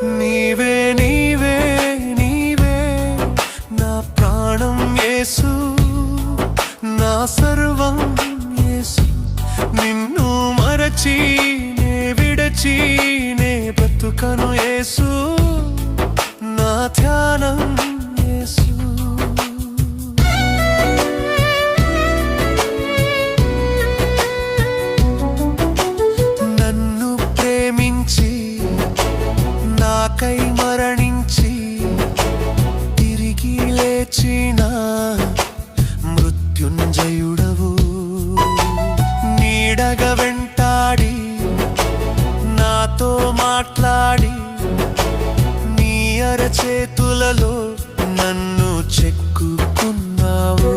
నీవే నీవే నీవే నా ప్రాణం యేసు, నా సర్వం యేసు. నిన్ను మరచి నే విడచి నే బ్రతుకను యేసు, నా ధ్యానం యేసు. నన్ను ప్రేమించి నాకై మరణించి తిరిగి లేచిన మృత్యుంజయుడవు. నీడగా వెంటాడి నాతో మాట్లాడి నీ అరచేతులలో నన్ను చెక్కుకున్నావు.